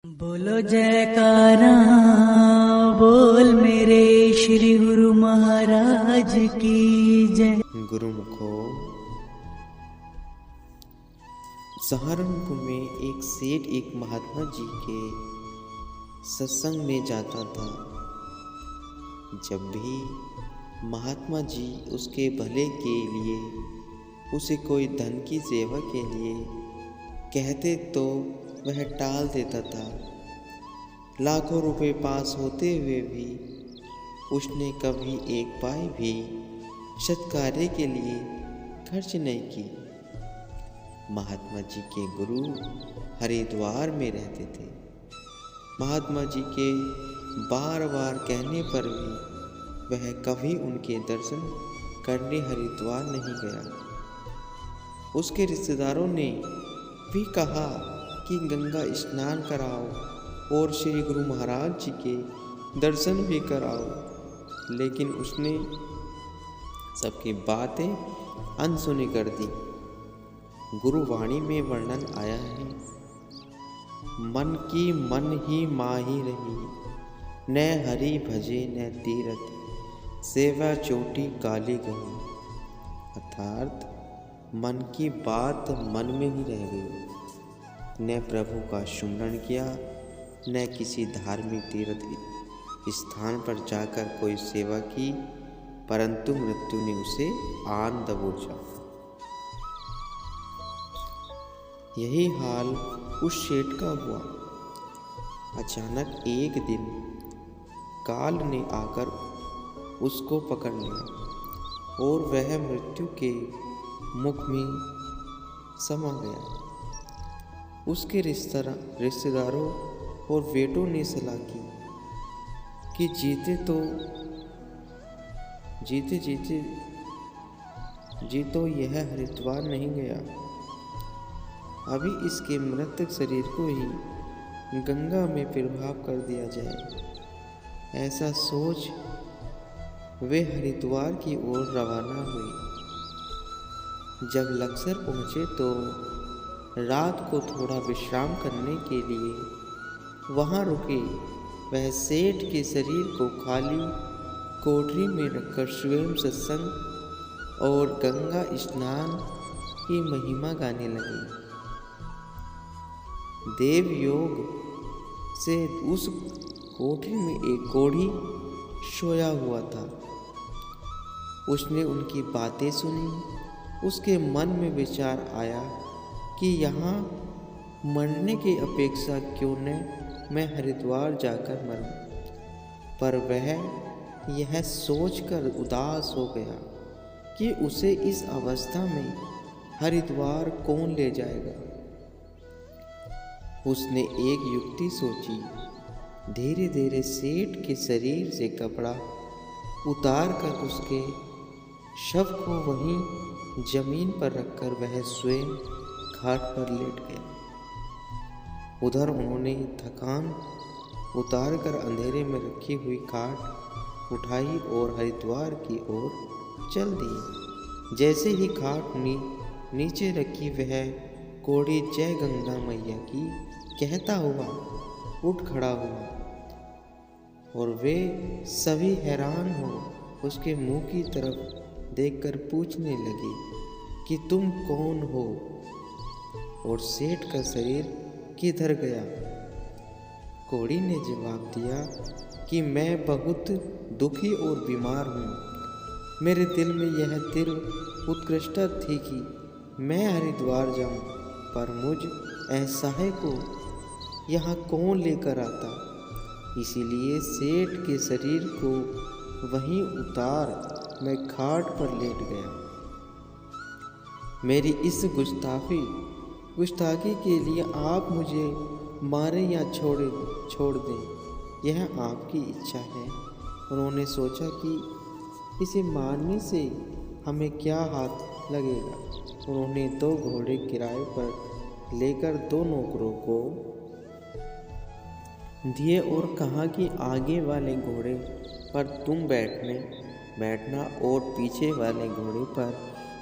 बोलो जयकारा बोल मेरे श्री गुरु महाराज की जय। गुरुमुखो, सहारनपुर में एक सेठ एक महात्मा जी के सत्संग में जाता था। जब भी महात्मा जी उसके भले के लिए उसे कोई धन की सेवा के लिए कहते तो वह टाल देता था। लाखों रुपए पास होते हुए भी उसने कभी एक पाई भी सत्कार्य के लिए खर्च नहीं की। महात्मा जी के गुरु हरिद्वार में रहते थे। महात्मा जी के बार बार कहने पर भी वह कभी उनके दर्शन करने हरिद्वार नहीं गया। उसके रिश्तेदारों ने भी कहा कि गंगा स्नान कराओ और श्री गुरु महाराज जी के दर्शन भी कराओ, लेकिन उसने सबकी बातें अनसुनी कर दी। गुरुवाणी में वर्णन आया है, मन की मन ही माही रही, न हरि भजे न तीरथ, सेवा चोटी काली गई। अर्थात मन की बात मन में ही रह गई, न प्रभु का सुमरण किया, न किसी धार्मिक तीर्थ स्थान पर जाकर कोई सेवा की, परंतु मृत्यु ने उसे आन दबोचा। यही हाल उस सेठ का हुआ। अचानक एक दिन काल ने आकर उसको पकड़ लिया और वह मृत्यु के मुख में समा गया। उसके रिश्तेदारों और बेटों ने सलाह की कि जीतो यह हरिद्वार नहीं गया, अभी इसके मृतक शरीर को ही गंगा में प्रवाह कर दिया जाए। ऐसा सोच वे हरिद्वार की ओर रवाना हुए। जब लक्सर पहुँचे तो रात को थोड़ा विश्राम करने के लिए वहाँ रुके। वह सेठ के शरीर को खाली कोठरी में रखकर स्वयं सत्संग और गंगा स्नान की महिमा गाने लगे। देव योग से उस कोठरी में एक कोढ़ी सोया हुआ था। उसने उनकी बातें सुनी। उसके मन में विचार आया कि यहाँ मरने की अपेक्षा क्यों न मैं हरिद्वार जाकर मरूं। पर वह यह सोचकर उदास हो गया कि उसे इस अवस्था में हरिद्वार कौन ले जाएगा। उसने एक युक्ति सोची। धीरे धीरे सेठ के शरीर से कपड़ा उतार कर उसके शव को वहीं जमीन पर रखकर वह स्वयं घाट पर लेट गया। उधर उन्होंने थकान उतार कर अंधेरे में रखी हुई खाट उठाई और हरिद्वार की ओर चल दिए। जैसे ही खाट नीचे रखी, वह कोढ़ी जय गंगा मैया की कहता हुआ उठ खड़ा हुआ और वे सभी हैरान हो उसके मुंह की तरफ देखकर पूछने लगे कि तुम कौन हो और सेठ का शरीर किधर गया। कोढ़ी ने जवाब दिया कि मैं बहुत दुखी और बीमार हूँ। मेरे दिल में यह तीव्र उत्कृष्टता थी कि मैं हरिद्वार जाऊँ, पर मुझ असहाय को यहाँ कौन लेकर आता। इसीलिए सेठ के शरीर को वहीं उतार मैं खाट पर लेट गया। मेरी इस गुस्ताखी के लिए आप मुझे मारें या छोड़ दें, यह आपकी इच्छा है। उन्होंने सोचा कि इसे मारने से हमें क्या हाथ लगेगा। उन्होंने 2 घोड़े किराए पर लेकर 2 नौकरों को दिए और कहा कि आगे वाले घोड़े पर तुम बैठना और पीछे वाले घोड़े पर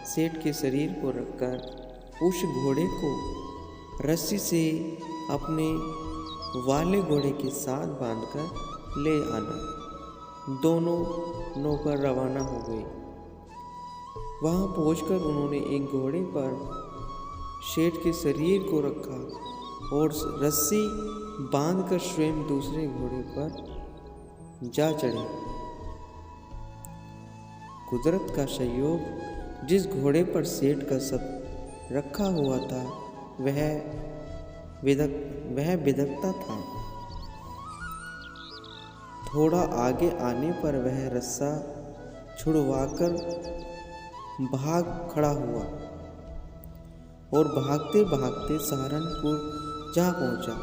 सेठ के शरीर को रखकर उस घोड़े को रस्सी से अपने वाले घोड़े के साथ बांधकर ले आना। दोनों नौकर रवाना हो गए। वहां पहुंचकर उन्होंने एक घोड़े पर शेठ के शरीर को रखा और रस्सी बांधकर स्वयं दूसरे घोड़े पर जा चढ़े। कुदरत का संयोग, जिस घोड़े पर सेठ का सब रखा हुआ था वह बिदकता था। थोड़ा आगे आने पर वह रस्सा छुड़वाकर भाग खड़ा हुआ और भागते भागते सहारनपुर जा पहुंचा।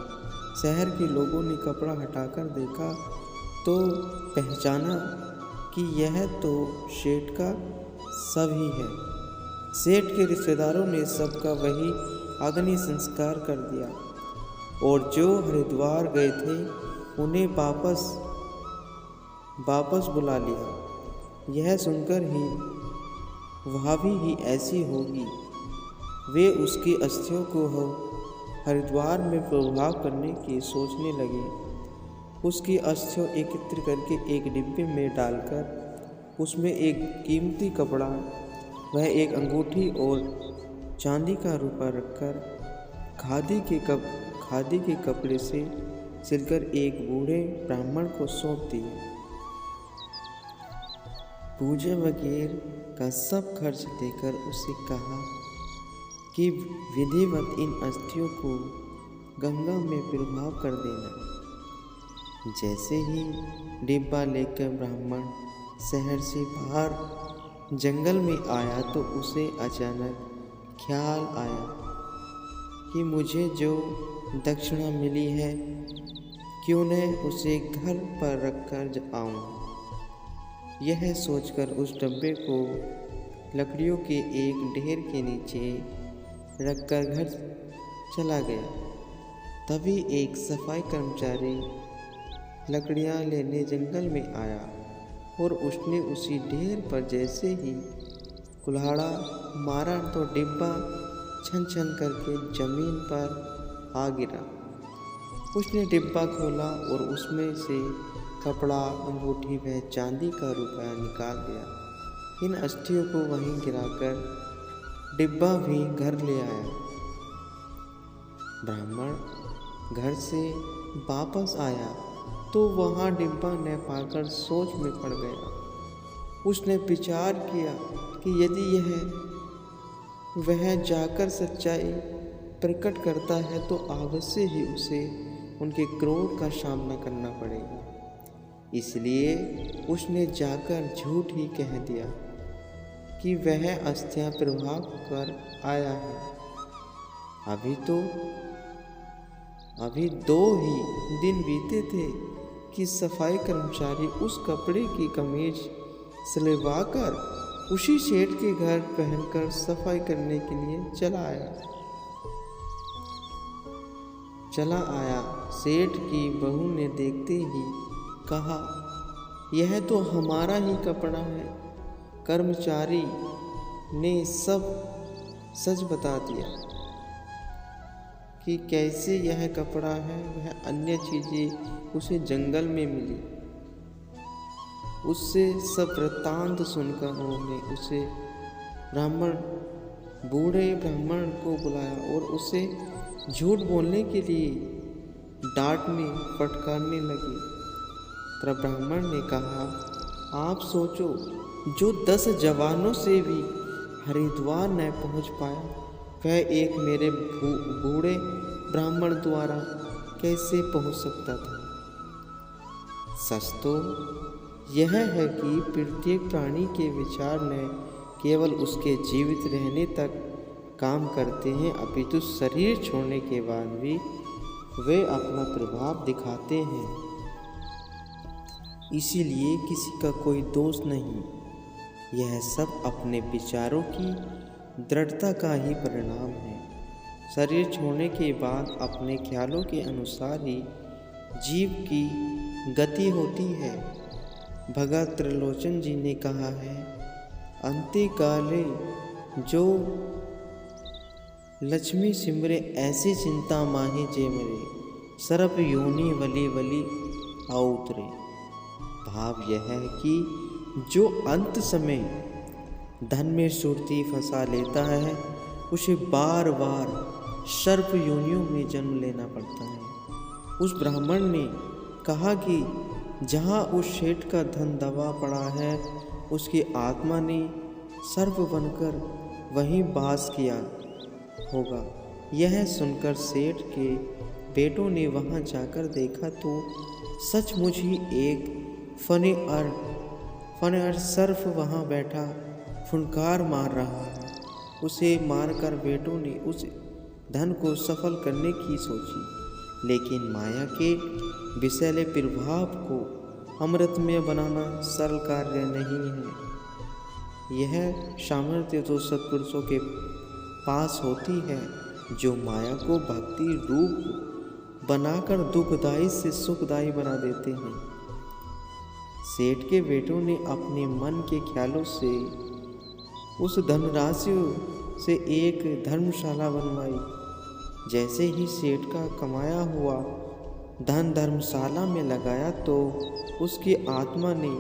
शहर के लोगों ने कपड़ा हटाकर देखा तो पहचाना कि यह तो सेठ का शव ही है। सेठ के रिश्तेदारों ने सबका वही अग्नि संस्कार कर दिया और जो हरिद्वार गए थे उन्हें वापस बुला लिया। यह सुनकर ही भाभी ही ऐसी होगी। वे उसकी अस्थियों को हरिद्वार में प्रभाव करने की सोचने लगे। उसकी अस्थियों एकत्र करके एक डिब्बे में डालकर उसमें एक कीमती कपड़ा, वह एक अंगूठी और चांदी का रुपया रखकर खादी के कपड़े से सिलकर एक बूढ़े ब्राह्मण को सौंप दिए। पूजा वगैरह का सब खर्च देकर उसे कहा कि विधिवत इन अस्थियों को गंगा में प्रवाह कर देना। जैसे ही डिब्बा लेकर ब्राह्मण शहर से बाहर जंगल में आया तो उसे अचानक ख्याल आया कि मुझे जो दक्षिणा मिली है क्यों न उसे घर पर रखकर आऊं। यह सोचकर उस डब्बे को लकड़ियों के एक ढेर के नीचे रखकर घर चला गया। तभी एक सफाई कर्मचारी लकड़ियां लेने जंगल में आया और उसने उसी ढेर पर जैसे ही कुल्हाड़ा मारा तो डिब्बा छन छन करके जमीन पर आ गिरा। उसने डिब्बा खोला और उसमें से कपड़ा, अंगूठी व चांदी का रुपया निकाल लिया। इन अस्थियों को वहीं गिराकर डिब्बा भी घर ले आया। ब्राह्मण घर से वापस आया तो वहाँ डिब्बा न पाकर सोच में पड़ गया। उसने विचार किया कि यदि वह जाकर सच्चाई प्रकट करता है तो अवश्य ही उसे उनके क्रोध का सामना करना पड़ेगा। इसलिए उसने जाकर झूठ ही कह दिया कि वह अस्थियां प्रभाव कर आया है। अभी 2 ही दिन बीते थे कि सफाई कर्मचारी उस कपड़े की कमीज सिलवाकर उसी सेठ के घर पहनकर सफाई करने के लिए चला आया। सेठ की बहू ने देखते ही कहा, यह तो हमारा ही कपड़ा है। कर्मचारी ने सब सच बता दिया कि कैसे यह कपड़ा है। वह अन्य चीजें उसे जंगल में मिली। उससे सब वृत्तांत सुनकर उन्होंने उसे बूढ़े ब्राह्मण को बुलाया और उसे झूठ बोलने के लिए डांटने फटकारने लगे। तब ब्राह्मण ने कहा, आप सोचो, जो 10 जवानों से भी हरिद्वार न पहुंच पाया वह एक मेरे बूढ़े ब्राह्मण द्वारा कैसे पहुंच सकता था। सच तो यह है कि प्रत्येक प्राणी के विचार न केवल उसके जीवित रहने तक काम करते हैं अपितु शरीर छोड़ने के बाद भी वे अपना प्रभाव दिखाते हैं। इसीलिए किसी का कोई दोष नहीं। यह सब अपने विचारों की दृढ़ता का ही परिणाम है। शरीर छोड़ने के बाद अपने ख्यालों के अनुसार ही जीव की गति होती है। भगत त्रिलोचन जी ने कहा है, अंते काले जो लक्ष्मी सिमरे ऐसी चिंता माही जे मरे। सर्प योनि वली वली आ उतरे। भाव यह है कि जो अंत समय धन में सुरती फंसा लेता है उसे बार बार सर्प योनियों में जन्म लेना पड़ता है। उस ब्राह्मण ने कहा कि जहाँ उस सेठ का धन दबा पड़ा है उसकी आत्मा ने सर्प बनकर वहीं वास किया होगा। यह सुनकर सेठ के बेटों ने वहां जाकर देखा तो सचमुच ही एक फने सर्प वहां बैठा फुनकार मार रहा है। उसे मारकर बेटों ने उस धन को सफल करने की सोची, लेकिन माया के विषैले प्रभाव को अमृतमय बनाना सरल कार्य नहीं है। यह सामर्थ्य तो सत्पुरुषों के पास होती है जो माया को भक्ति रूप बनाकर दुखदायी से सुखदायी बना देते हैं। सेठ के बेटों ने अपने मन के ख्यालों से उस धनराशि से एक धर्मशाला बनवाई। जैसे ही सेठ का कमाया हुआ धन धर्मशाला में लगाया तो उसकी आत्मा ने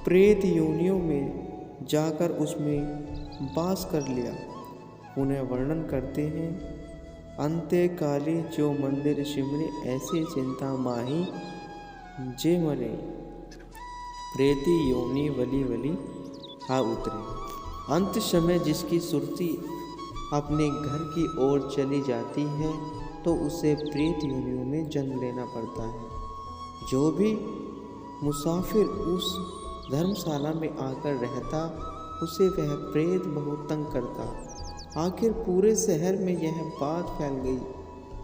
प्रेत योनियों में जाकर उसमें वास कर लिया। उन्हें वर्णन करते हैं, अंत्य काली जो मंदिर सिमरे ऐसी चिंता माही जे मरे प्रेती योनि वली वली आ उतरे। अंत समय जिसकी सुरती अपने घर की ओर चली जाती है तो उसे प्रेत योनियों में जन्म लेना पड़ता है। जो भी मुसाफिर उस धर्मशाला में आकर रहता उसे वह प्रेत बहुत तंग करता। आखिर पूरे शहर में यह बात फैल गई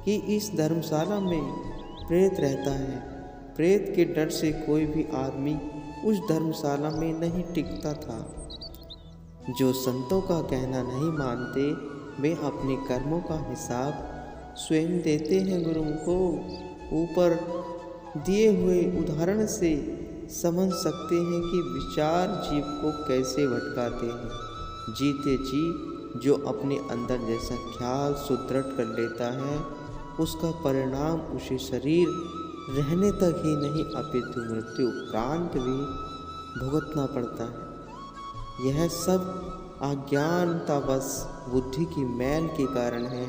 कि इस धर्मशाला में प्रेत रहता है। प्रेत के डर से कोई भी आदमी उस धर्मशाला में नहीं टिकता था। जो संतों का कहना नहीं मानते वे अपने कर्मों का हिसाब स्वयं देते हैं। गुरुओं को ऊपर दिए हुए उदाहरण से समझ सकते हैं कि विचार जीव को कैसे भटकाते हैं। जीते जी जो अपने अंदर जैसा ख्याल सुदृढ़ कर लेता है उसका परिणाम उसे शरीर रहने तक ही नहीं अपितु मृत्यु उपरांत भी भुगतना पड़ता है। यह सब अज्ञानतावश बुद्धि की मैल के कारण है।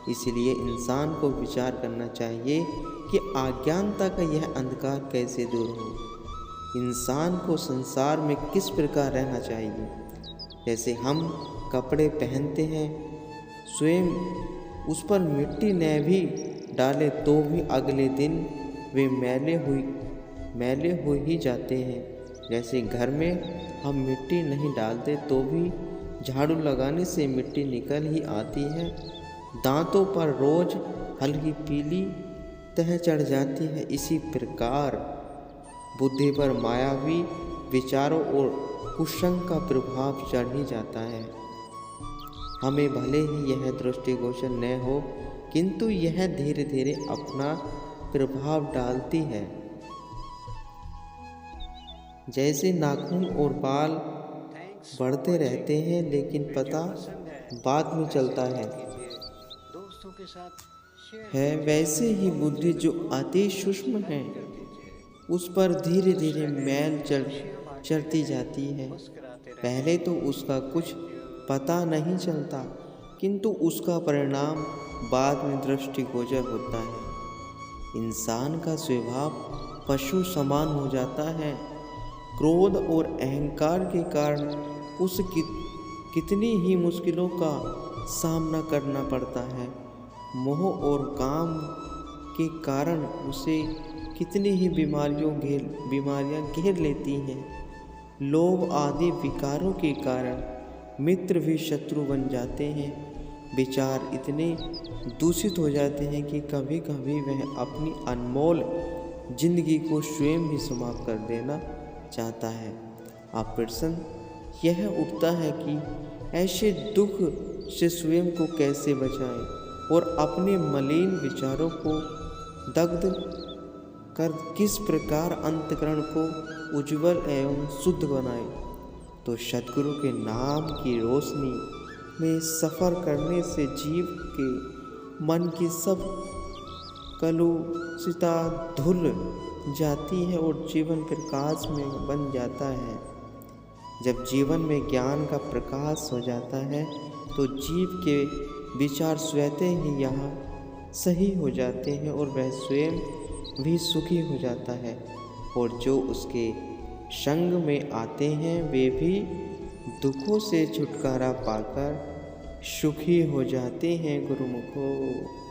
इसलिए इंसान को विचार करना चाहिए कि अज्ञानता का यह अंधकार कैसे दूर हो। इंसान को संसार में किस प्रकार रहना चाहिए। जैसे हम कपड़े पहनते हैं, स्वयं उस पर मिट्टी न भी डाले तो भी अगले दिन वे मैले हो ही जाते हैं। जैसे घर में हम मिट्टी नहीं डालते तो भी झाड़ू लगाने से मिट्टी निकल ही आती है। दांतों पर रोज हल्की पीली तह चढ़ जाती है। इसी प्रकार बुद्धि पर मायावी विचारों और कुसंग का प्रभाव चढ़ ही जाता है। हमें भले ही यह दृष्टिगोचर न हो किंतु यह धीरे धीरे अपना प्रभाव डालती है। जैसे नाखून और बाल बढ़ते रहते हैं लेकिन पता बाद में चलता है वैसे ही बुद्धि जो अति सूक्ष्म है उस पर धीरे धीरे मैल चढ़ती जाती है। पहले तो उसका कुछ पता नहीं चलता किंतु उसका परिणाम बाद में दृष्टिगोचर होता है। इंसान का स्वभाव पशु समान हो जाता है। क्रोध और अहंकार के कारण उसे कितनी ही मुश्किलों का सामना करना पड़ता है। मोह और काम के कारण उसे कितनी ही बीमारियां घेर लेती हैं। लोभ आदि विकारों के कारण मित्र भी शत्रु बन जाते हैं। विचार इतने दूषित हो जाते हैं कि कभी कभी वह अपनी अनमोल जिंदगी को स्वयं ही समाप्त कर देना चाहता है। अब प्रश्न यह उठता है कि ऐसे दुख से स्वयं को कैसे बचाएं और अपने मलिन विचारों को दग्ध कर किस प्रकार अंतःकरण को उज्जवल एवं शुद्ध बनाएं। तो सद्गुरु के नाम की रोशनी में सफ़र करने से जीव के मन की सब कलुषिता धुल जाती है और जीवन प्रकाश में बन जाता है। जब जीवन में ज्ञान का प्रकाश हो जाता है तो जीव के विचार स्वतः ही यहाँ सही हो जाते हैं और वह स्वयं भी सुखी हो जाता है, और जो उसके संग में आते हैं वे भी दुखों से छुटकारा पाकर सुखी हो जाते हैं। गुरुमुखो।